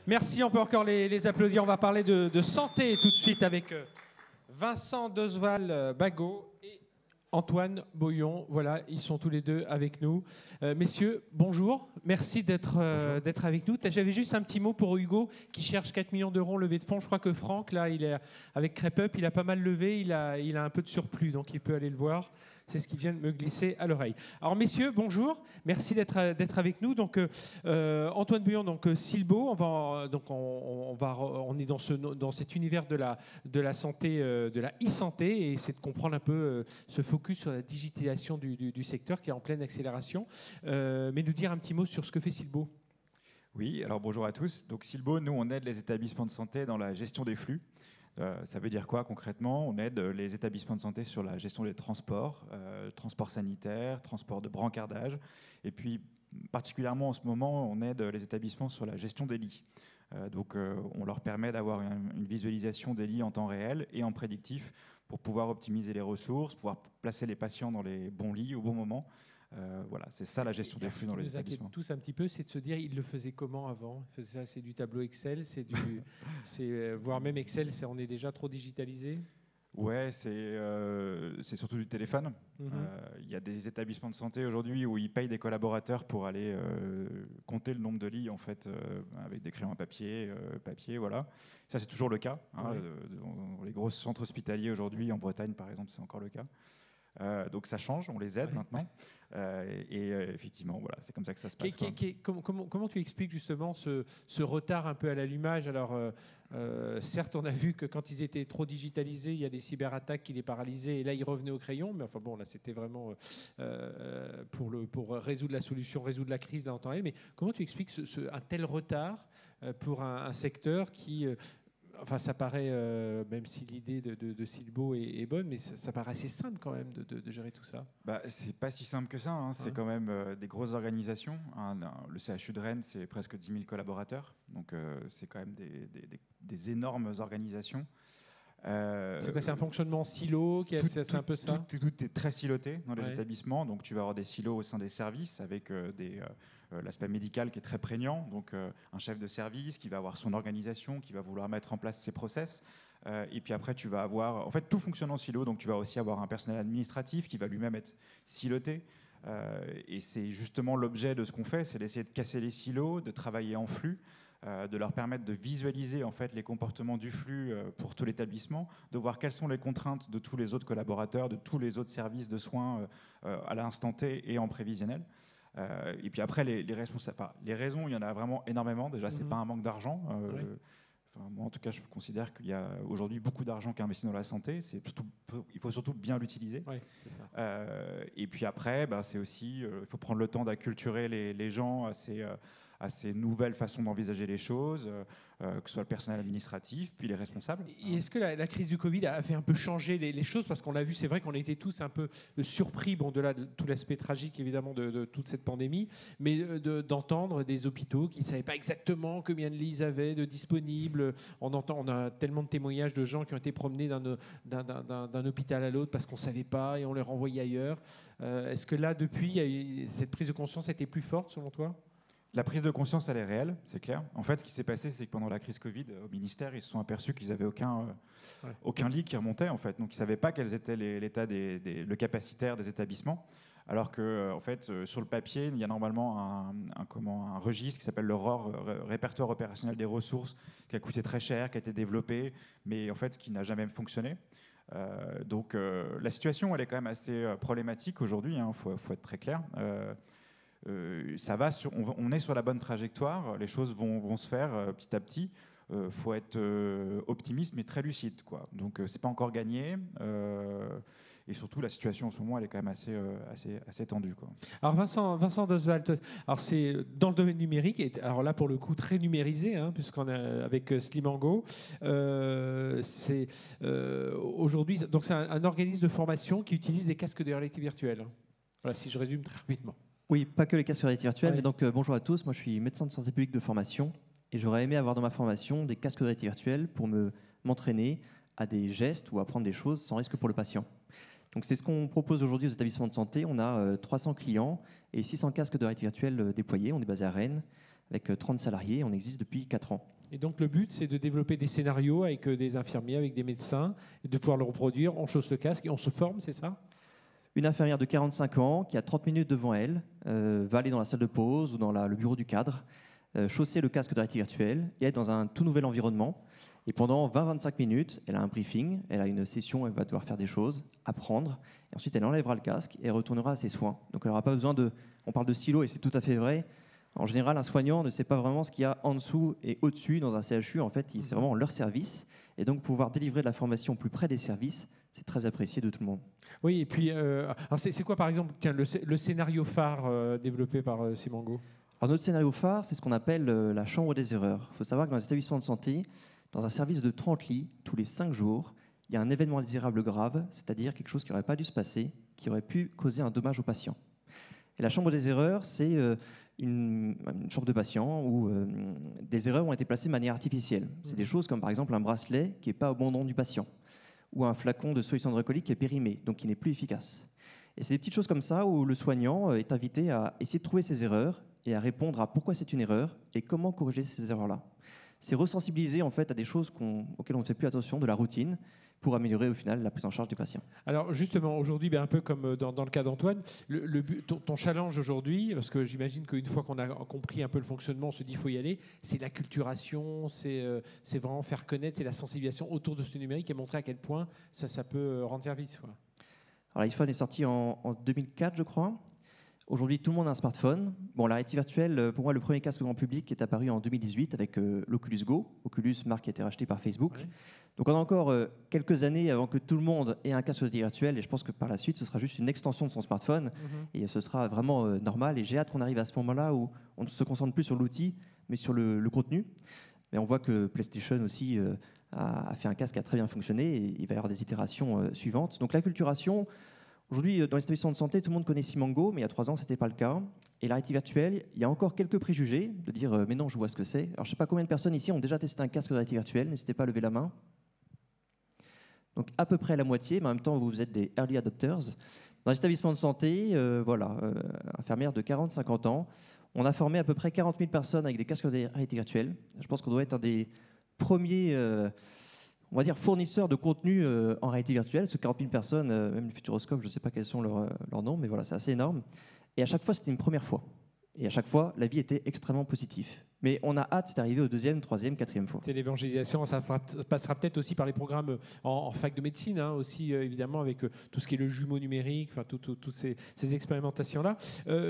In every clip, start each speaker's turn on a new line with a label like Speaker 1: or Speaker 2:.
Speaker 1: Merci, on peut encore les applaudir. On va parler de santé tout de suite avec Vincent Dosval-Bagot et Antoine Boyon. Voilà, ils sont tous les deux avec nous. Messieurs, bonjour. Merci d'être avec nous. J'avais juste un petit mot pour Hugo qui cherche 4 millions d'euros en levée de fonds. Je crois que Franck, là, il est avec Crêpe-Up, il a pas mal levé, il a un peu de surplus, donc il peut aller le voir. C'est ce qui vient de me glisser à l'oreille. Alors, messieurs, bonjour. Merci d'être avec nous. Donc, Antoine Boyon, donc Silbo, on est dans cet univers de la santé, de la e-santé, et c'est de comprendre un peu ce focus sur la digitalisation du secteur qui est en pleine accélération. Mais nous dire un petit mot sur ce que fait Silbo.
Speaker 2: Oui, alors bonjour à tous. Donc Silbo, nous, on aide les établissements de santé dans la gestion des flux. Ça veut dire quoi concrètement? On aide les établissements de santé sur la gestion des transports, transports sanitaires, transports de brancardage. Et puis, particulièrement en ce moment, on aide les établissements sur la gestion des lits. Donc, on leur permet d'avoir une visualisation des lits en temps réel et en prédictif pour pouvoir optimiser les ressources, pouvoir placer les patients dans les bons lits au bon moment. Voilà, c'est ça la gestion des flux dans les établissements.
Speaker 1: Ce qui nous inquiète tous un petit peu, c'est de se dire, il le faisait comment avant? Il faisait ça, c'est du tableau Excel, voire même Excel, on est déjà trop digitalisé.
Speaker 2: Ouais, c'est surtout du téléphone. Il y a des établissements de santé aujourd'hui où ils payent des collaborateurs pour aller compter le nombre de lits en fait, avec des crayons à papier, voilà. Ça c'est toujours le cas. Hein, dans les gros centres hospitaliers aujourd'hui, en Bretagne par exemple, c'est encore le cas. Donc ça change, on les aide maintenant. Effectivement, voilà, c'est comme ça que ça se passe.
Speaker 1: Comment tu expliques justement ce retard un peu à l'allumage? Alors, certes, on a vu que quand ils étaient trop digitalisés, il y a des cyberattaques qui les paralysaient, et là, ils revenaient au crayon. Mais enfin bon, là, c'était vraiment pour résoudre la crise là, en temps réel. Mais comment tu expliques un tel retard pour un secteur qui... Enfin, ça paraît, même si l'idée de Silbo est bonne, mais ça paraît assez simple quand même de gérer tout ça.
Speaker 2: Bah, c'est pas si simple que ça. Hein. C'est quand même des grosses organisations. Le CHU de Rennes, c'est presque 10 000 collaborateurs. Donc, c'est quand même des énormes organisations.
Speaker 1: C'est quoi? C'est un fonctionnement silo? C'est un peu ça?
Speaker 2: Tout est très siloté dans les établissements. Donc, tu vas avoir des silos au sein des services avec l'aspect médical qui est très prégnant. Donc, un chef de service qui va avoir son organisation, qui va vouloir mettre en place ses process. Et puis après, tu vas avoir... En fait, tout fonctionne en silo. Donc, tu vas aussi avoir un personnel administratif qui va lui-même être siloté. Et c'est justement l'objet de ce qu'on fait, c'est d'essayer de casser les silos, de travailler en flux, de leur permettre de visualiser en fait les comportements du flux pour tout l'établissement, de voir quelles sont les contraintes de tous les autres collaborateurs, de tous les autres services de soins à l'instant T et en prévisionnel. Et puis après, les raisons, il y en a vraiment énormément. Déjà, c'est pas un manque d'argent. Moi, en tout cas, je considère qu'il y a aujourd'hui beaucoup d'argent qui est investi dans la santé. Il faut surtout bien l'utiliser. Et puis après, c'est aussi, il faut prendre le temps d'acculturer les gens à ces nouvelles façons d'envisager les choses, que ce soit le personnel administratif, puis les responsables.
Speaker 1: Et est-ce que la crise du Covid a fait un peu changer les choses? Parce qu'on l'a vu, c'est vrai qu'on a été tous un peu surpris, de tout l'aspect tragique évidemment de toute cette pandémie, mais d'entendre des hôpitaux qui ne savaient pas exactement combien de lits ils avaient de disponibles. On a tellement de témoignages de gens qui ont été promenés d'un hôpital à l'autre parce qu'on ne savait pas et on les renvoyait ailleurs. Est-ce que là, depuis, cette prise de conscience a été plus forte selon toi?
Speaker 2: La prise de conscience, elle est réelle, c'est clair. En fait, ce qui s'est passé, c'est que pendant la crise Covid, au ministère, ils se sont aperçus qu'ils n'avaient aucun lit qui remontait, en fait. Donc, ils ne savaient pas quel était le capacitaire des établissements. Alors que, en fait, sur le papier, il y a normalement un registre qui s'appelle le ROR, Répertoire opérationnel des ressources, qui a coûté très cher, qui a été développé, mais en fait, qui n'a jamais fonctionné. Donc, la situation, elle est quand même assez problématique aujourd'hui, faut être très clair. On est sur la bonne trajectoire, les choses vont se faire petit à petit. Faut être optimiste mais très lucide, quoi. Donc c'est pas encore gagné, et surtout la situation en ce moment elle est quand même assez tendue, quoi.
Speaker 1: Alors Vincent Dosval, alors c'est dans le domaine numérique, et alors là pour le coup très numérisé, puisqu'on a avec Slimango, c'est aujourd'hui, donc c'est un organisme de formation qui utilise des casques de réalité virtuelle. Voilà, si je résume très rapidement.
Speaker 3: Oui, pas que les casques de réalité virtuelle, mais donc bonjour à tous, moi je suis médecin de santé publique de formation et j'aurais aimé avoir dans ma formation des casques de réalité virtuelle pour m'entraîner à des gestes ou apprendre des choses sans risque pour le patient. Donc c'est ce qu'on propose aujourd'hui aux établissements de santé. On a 300 clients et 600 casques de réalité virtuelle déployés. On est basé à Rennes avec 30 salariés. On existe depuis 4 ans.
Speaker 1: Et donc le but, c'est de développer des scénarios avec des infirmiers, avec des médecins, et de pouvoir le reproduire. On chausse le casque et on se forme, c'est ça?
Speaker 3: Une infirmière de 45 ans qui a 30 minutes devant elle va aller dans la salle de pause ou dans le bureau du cadre, chausser le casque de réalité virtuelle et être dans un tout nouvel environnement. Et pendant 20-25 minutes, elle a un briefing, elle a une session, elle va devoir faire des choses, apprendre. Et ensuite, elle enlèvera le casque et retournera à ses soins. Donc, elle n'aura pas besoin de... On parle de silo et c'est tout à fait vrai. En général, un soignant ne sait pas vraiment ce qu'il y a en dessous et au-dessus dans un CHU. En fait, c'est vraiment leur service. Et donc, pouvoir délivrer de la formation plus près des services, c'est très apprécié de tout le monde.
Speaker 1: Oui, et puis, c'est quoi, par exemple, tiens, le scénario phare développé par Simango?
Speaker 3: Alors, notre scénario phare, c'est ce qu'on appelle la chambre des erreurs. Il faut savoir que dans les établissements de santé, dans un service de 30 lits, tous les 5 jours, il y a un événement indésirable grave, c'est-à-dire quelque chose qui n'aurait pas dû se passer, qui aurait pu causer un dommage au patient. Et la chambre des erreurs, c'est une chambre de patient où des erreurs ont été placées de manière artificielle. C'est des choses comme par exemple un bracelet qui n'est pas au bon nom du patient, ou un flacon de solution hydroalcoolique qui est périmé, donc qui n'est plus efficace. Et c'est des petites choses comme ça où le soignant est invité à essayer de trouver ces erreurs et à répondre à pourquoi c'est une erreur et comment corriger ces erreurs-là. C'est resensibiliser en fait à des choses auxquelles on ne fait plus attention, de la routine, pour améliorer au final la prise en charge du patient.
Speaker 1: Alors justement, aujourd'hui, un peu comme dans le cas d'Antoine, ton challenge aujourd'hui, parce que j'imagine qu'une fois qu'on a compris un peu le fonctionnement, on se dit qu'il faut y aller, c'est l'acculturation, c'est vraiment faire connaître, c'est la sensibilisation autour de ce numérique et montrer à quel point ça peut rendre service, quoi.
Speaker 3: Alors l'iPhone est sorti en 2004, je crois. Aujourd'hui, tout le monde a un smartphone. Bon, la réalité virtuelle, pour moi, le premier casque grand public est apparu en 2018 avec l'Oculus Go. Oculus, marque qui a été rachetée par Facebook. Ouais. Donc on a encore quelques années avant que tout le monde ait un casque de réalité virtuelle. Et je pense que par la suite, ce sera juste une extension de son smartphone. Et ce sera vraiment normal. Et j'ai hâte qu'on arrive à ce moment-là où on ne se concentre plus sur l'outil, mais sur le contenu. Mais on voit que PlayStation aussi a fait un casque qui a très bien fonctionné. Et il va y avoir des itérations suivantes. Donc l'acculturation... Aujourd'hui, dans les établissements de santé, tout le monde connaît Simango, mais il y a 3 ans, ce n'était pas le cas. Et la réalité virtuelle, il y a encore quelques préjugés de dire mais non, je vois ce que c'est. Alors, je ne sais pas combien de personnes ici ont déjà testé un casque de réalité virtuelle. N'hésitez pas à lever la main. Donc, à peu près la moitié, mais en même temps, vous êtes des early adopters. Dans les établissements de santé, infirmières de 40-50 ans, on a formé à peu près 40 000 personnes avec des casques de réalité virtuelle. Je pense qu'on doit être un des premiers... on va dire fournisseurs de contenu en réalité virtuelle, ce 40 000 personnes, même le Futuroscope, je ne sais pas quels sont leurs noms, mais voilà, c'est assez énorme. Et à chaque fois, c'était une première fois. Et à chaque fois, la vie était extrêmement positive. Mais on a hâte d'arriver au 2e, 3e, 4e fois.
Speaker 1: C'est l'évangélisation, ça passera peut-être aussi par les programmes en fac de médecine, hein, aussi évidemment avec tout ce qui est le jumeau numérique, enfin toutes ces expérimentations-là.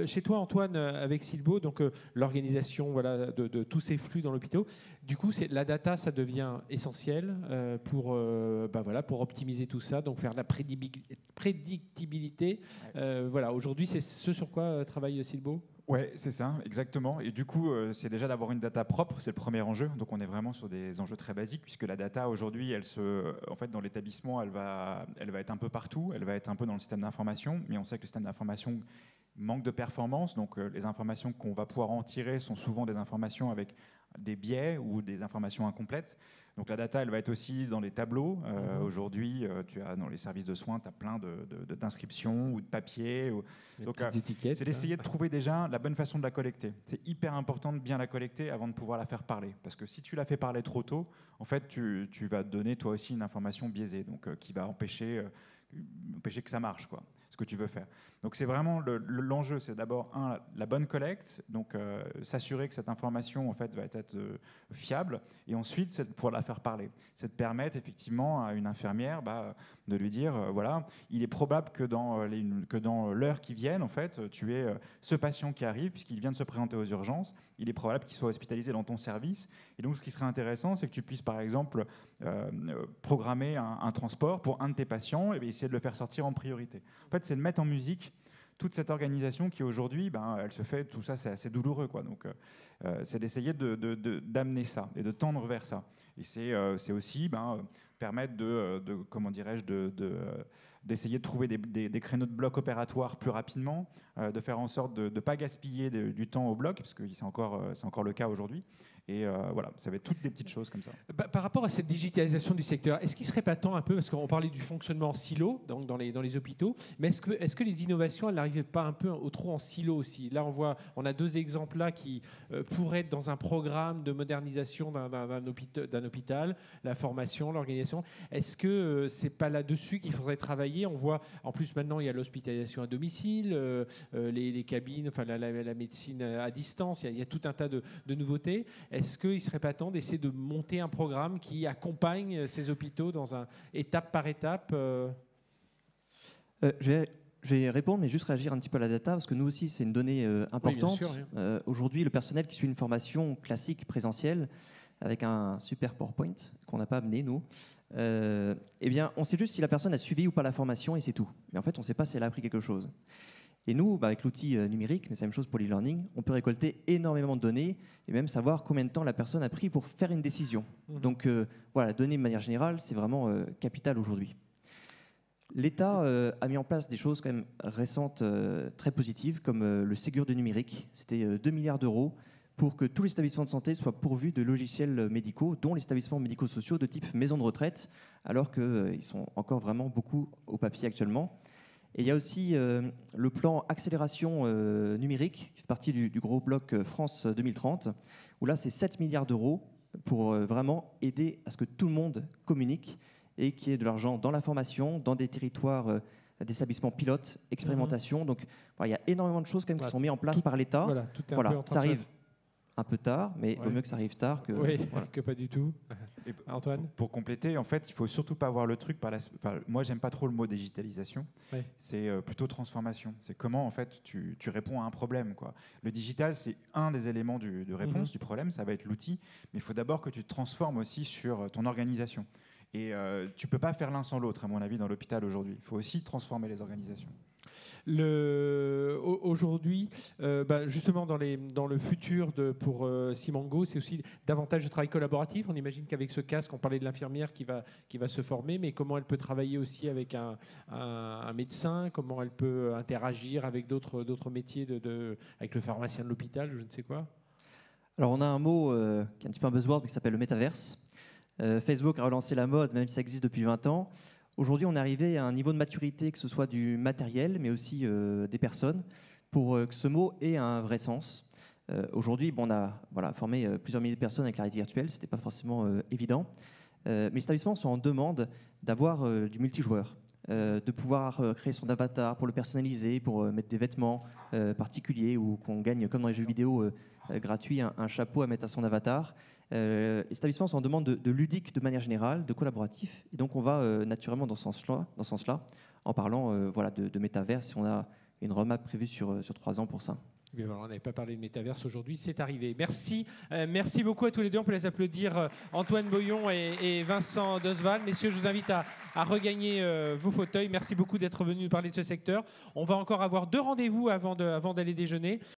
Speaker 1: Chez toi, Antoine, avec Silbo, donc l'organisation de tous ces flux dans l'hôpital, du coup, la data, ça devient essentiel pour optimiser tout ça, donc faire de la prédictibilité. Aujourd'hui, c'est ce sur quoi travaille Silbo.
Speaker 2: Oui, c'est ça, exactement. Et du coup, c'est déjà d'avoir une data propre, c'est le premier enjeu. Donc, on est vraiment sur des enjeux très basiques, puisque la data, aujourd'hui, en fait, dans l'établissement, elle va être un peu partout, elle va être un peu dans le système d'information, mais on sait que le système d'information manque de performance. Donc, les informations qu'on va pouvoir en tirer sont souvent des informations avec des biais ou des informations incomplètes. Donc la data, elle va être aussi dans les tableaux. Aujourd'hui, tu as dans les services de soins, tu as plein d'inscriptions ou de papiers. Donc, c'est d'essayer de trouver déjà la bonne façon de la collecter. C'est hyper important de bien la collecter avant de pouvoir la faire parler. Parce que si tu la fais parler trop tôt, en fait, tu vas donner toi aussi une information biaisée, donc qui va empêcher que ça marche, quoi, ce que tu veux faire. Donc c'est vraiment l'enjeu, c'est d'abord la bonne collecte, donc s'assurer que cette information en fait va être fiable, et ensuite c'est de pouvoir la faire parler, c'est de permettre effectivement à une infirmière de lui dire voilà, il est probable que dans l'heure qui vienne en fait tu aies ce patient qui arrive puisqu'il vient de se présenter aux urgences, il est probable qu'il soit hospitalisé dans ton service, et donc ce qui serait intéressant c'est que tu puisses par exemple programmer un transport pour un de tes patients et essayer de le faire sortir en priorité. En fait, c'est de mettre en musique toute cette organisation qui aujourd'hui, elle se fait, tout ça c'est assez douloureux, quoi. Donc c'est d'essayer d'amener ça et de tendre vers ça. Et c'est aussi permettent comment dirais-je, d'essayer de trouver des créneaux de blocs opératoires plus rapidement, de faire en sorte de ne pas gaspiller du temps au bloc, parce que c'est encore le cas aujourd'hui. Et voilà, ça va être toutes des petites choses comme ça.
Speaker 1: Par rapport à cette digitalisation du secteur, est-ce qu'il ne serait pas temps un peu, parce qu'on parlait du fonctionnement en silo, donc dans les hôpitaux, mais est-ce que les innovations, elles n'arrivent pas un peu trop en silo aussi? Là, on a deux exemples là qui pourraient être dans un programme de modernisation d'un hôpital, la formation, l'organisation. Est-ce que c'est pas là-dessus qu'il faudrait travailler? On voit, en plus maintenant, il y a l'hospitalisation à domicile, les cabines, enfin la médecine à distance, il y a tout un tas de nouveautés. Est-ce qu'il ne serait pas temps d'essayer de monter un programme qui accompagne ces hôpitaux étape par étape
Speaker 3: Je vais répondre, mais juste réagir un petit peu à la data, parce que nous aussi, c'est une donnée importante.
Speaker 1: Oui, bien sûr, oui.
Speaker 3: Aujourd'hui, le personnel qui suit une formation classique présentielle, avec un super PowerPoint qu'on n'a pas amené, nous, eh bien, on sait juste si la personne a suivi ou pas la formation, et c'est tout. Mais en fait, on ne sait pas si elle a appris quelque chose. Et nous, avec l'outil numérique, mais c'est la même chose pour l'e-learning, on peut récolter énormément de données et même savoir combien de temps la personne a pris pour faire une décision. Donc voilà, donner de manière générale, c'est vraiment capital aujourd'hui. L'État a mis en place des choses quand même récentes très positives, comme le Ségur du numérique. C'était 2 milliards d'euros pour que tous les établissements de santé soient pourvus de logiciels médicaux, dont les établissements médico-sociaux de type maison de retraite, alors qu'ils sont encore vraiment beaucoup au papier actuellement. Et il y a aussi le plan accélération numérique, qui fait partie du gros bloc France 2030, où là, c'est 7 milliards d'euros pour vraiment aider à ce que tout le monde communique et qu'il y ait de l'argent dans la formation, dans des territoires d'établissements pilotes, expérimentation. Donc, voilà, il y a énormément de choses quand même qui sont mises en place par l'État. Voilà, ça arrive un peu tard, mais il vaut mieux que ça arrive tard que,
Speaker 1: que pas du tout.
Speaker 2: Et
Speaker 1: Antoine?
Speaker 2: Pour compléter, en fait, il faut surtout pas voir le truc moi, j'aime pas trop le mot digitalisation.
Speaker 1: Oui.
Speaker 2: C'est plutôt transformation. C'est comment, en fait, tu réponds à un problème, quoi. Le digital, c'est un des éléments de réponse du problème. Ça va être l'outil, mais il faut d'abord que tu te transformes aussi sur ton organisation. Et tu peux pas faire l'un sans l'autre, à mon avis, dans l'hôpital aujourd'hui. Il faut aussi transformer les organisations.
Speaker 1: Aujourd'hui, justement dans le futur pour Simango, c'est aussi davantage de travail collaboratif. On imagine qu'avec ce casque, on parlait de l'infirmière qui va se former, mais comment elle peut travailler aussi avec un médecin, comment elle peut interagir avec d'autres métiers, avec le pharmacien de l'hôpital, je ne sais quoi.
Speaker 3: Alors on a un mot qui est un petit peu un buzzword, qui s'appelle le métaverse. Facebook a relancé la mode, même si ça existe depuis 20 ans. Aujourd'hui, on est arrivé à un niveau de maturité, que ce soit du matériel, mais aussi des personnes, pour que ce mot ait un vrai sens. Aujourd'hui, on a formé plusieurs milliers de personnes avec la réalité virtuelle, ce n'était pas forcément évident. Mais les établissements sont en demande d'avoir du multijoueur, de pouvoir créer son avatar pour le personnaliser, pour mettre des vêtements particuliers, ou qu'on gagne, comme dans les jeux vidéo gratuits, un chapeau à mettre à son avatar. Les établissements sont en demande de ludique de manière générale, de collaboratif. Et donc, on va naturellement dans ce sens-là, en parlant de métaverse. On a une roadmap prévue sur 3 ans pour ça.
Speaker 1: Mais voilà, on n'avait pas parlé de métaverse aujourd'hui, c'est arrivé. Merci beaucoup à tous les deux. On peut les applaudir, Antoine Boyon et Vincent Dosval. Messieurs, je vous invite à regagner vos fauteuils. Merci beaucoup d'être venus nous parler de ce secteur. On va encore avoir 2 rendez-vous avant d'aller déjeuner.